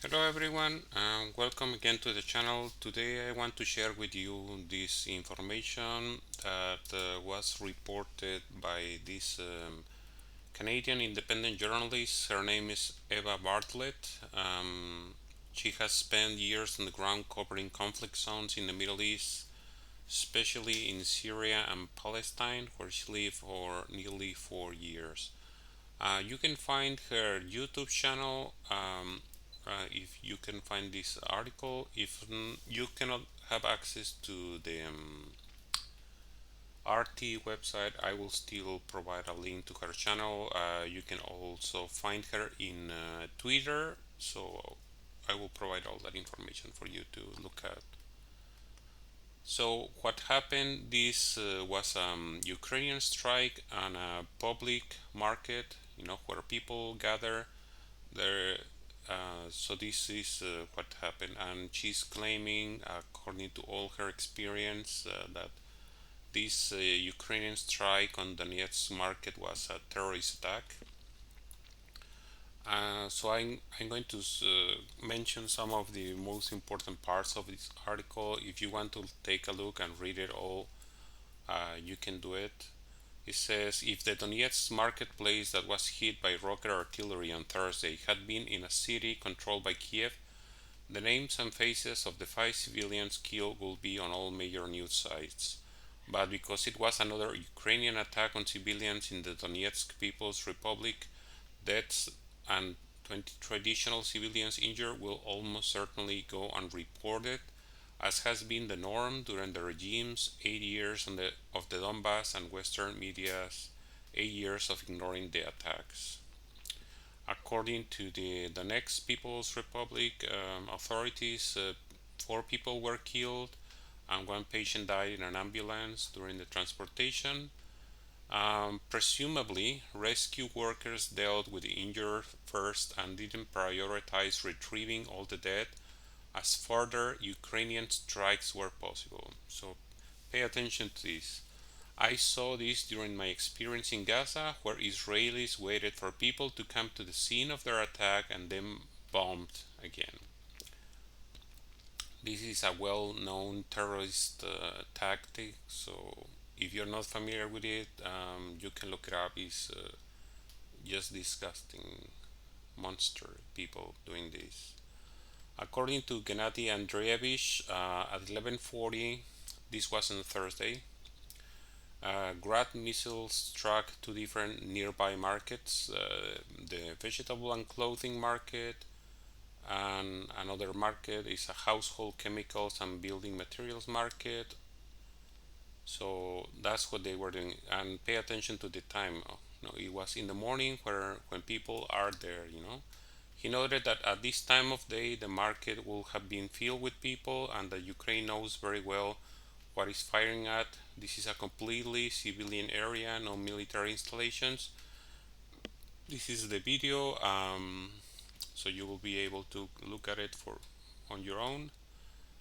Hello everyone, welcome again to the channel. Today I want to share with you this information that was reported by this Canadian independent journalist. Her name is Eva Bartlett. She has spent years on the ground covering conflict zones in the Middle East, especially in Syria and Palestine, where she lived for nearly 4 years. You can find her YouTube channel if you can find this article. If you cannot have access to the RT website, I will still provide a link to her channel. You can also find her in Twitter, so I will provide all that information for you to look at. So what happened? This was Ukrainian strike on a public market, where people gather there. So this is what happened, and she's claiming, according to all her experience, that this Ukrainian strike on Donetsk market was a terrorist attack. So I'm going to mention some of the most important parts of this article. If you want to take a look and read it all, you can do it. It says if the Donetsk marketplace that was hit by rocket artillery on Thursday had been in a city controlled by Kiev, the names and faces of the 5 civilians killed will be on all major news sites. But because it was another Ukrainian attack on civilians in the Donetsk People's Republic, deaths and 20 traditional civilians injured will almost certainly go unreported, as has been the norm during the regime's 8 years of the Donbass and Western media's 8 years of ignoring the attacks. According to the Donetsk People's Republic authorities, 4 people were killed and 1 patient died in an ambulance during the transportation. Presumably, rescue workers dealt with the injured first and didn't prioritize retrieving all the dead as further Ukrainian strikes were possible. So pay attention to this. I saw this during my experience in Gaza, where Israelis waited for people to come to the scene of their attack and then bombed again. This is a well known terrorist tactic, so if you're not familiar with it, you can look it up. It's just disgusting monster people doing this. According to Gennady Andreevich, at 11:40, this was on Thursday, Grad missiles struck 2 different nearby markets, the vegetable and clothing market, and another market is a household chemicals and building materials market. So that's what they were doing. And pay attention to the time. It was in the morning when people are there. He noted that at this time of day, the market will have been filled with people, and that Ukraine knows very well what is firing at. This is a completely civilian area, no military installations. This is the video, so you will be able to look at it on your own.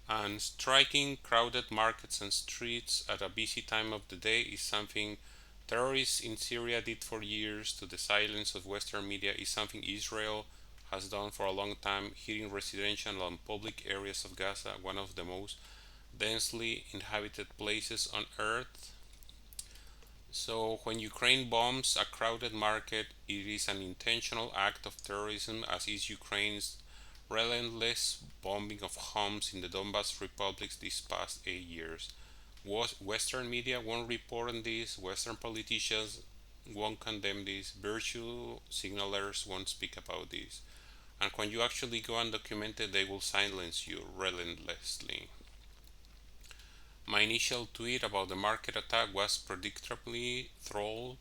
And striking crowded markets and streets at a busy time of the day is something terrorists in Syria did for years. To the silence of Western media is something Israel has done for a long time, hitting residential and public areas of Gaza, one of the most densely inhabited places on earth. So, when Ukraine bombs a crowded market, it is an intentional act of terrorism, as is Ukraine's relentless bombing of homes in the Donbas republics these past 8 years. Western media won't report on this, Western politicians won't condemn this, virtue signalers won't speak about this. And when you actually go undocumented, they will silence you relentlessly. My initial tweet about the market attack was predictably trolled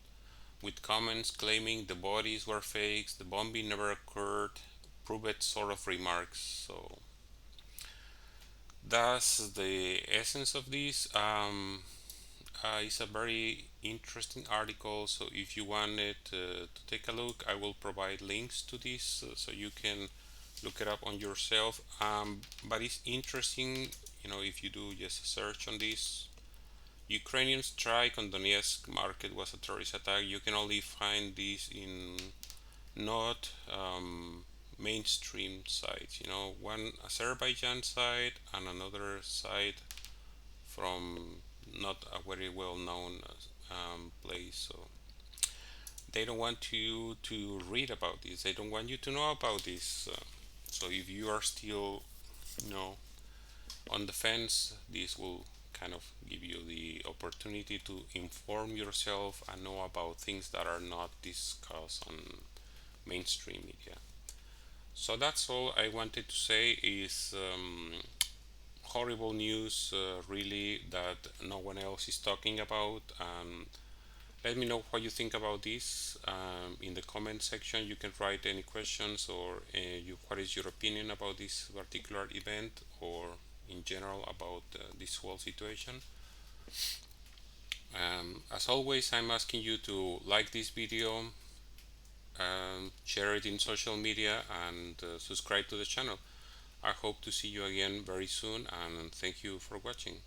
with comments claiming the bodies were fakes, the bombing never occurred, prove it sort of remarks. So that's the essence of this. It's a very interesting article, so if you wanted to take a look, I will provide links to this so you can look it up on yourself. But it's interesting, if you do just a search on this. Ukrainian strike on Donetsk market was a terrorist attack. You can only find this in not mainstream sites. One Azerbaijan site and another site from not a very well known place. So they don't want you to read about this. They don't want you to know about this. So if you are still, you know, on the fence, this will kind of give you the opportunity to inform yourself and know about things that are not discussed on mainstream media. So that's all I wanted to say is horrible news, really, that no one else is talking about. Let me know what you think about this in the comment section. You can write any questions or what is your opinion about this particular event or in general about this whole situation. As always, I'm asking you to like this video, share it in social media, and subscribe to the channel. I hope to see you again very soon, and thank you for watching.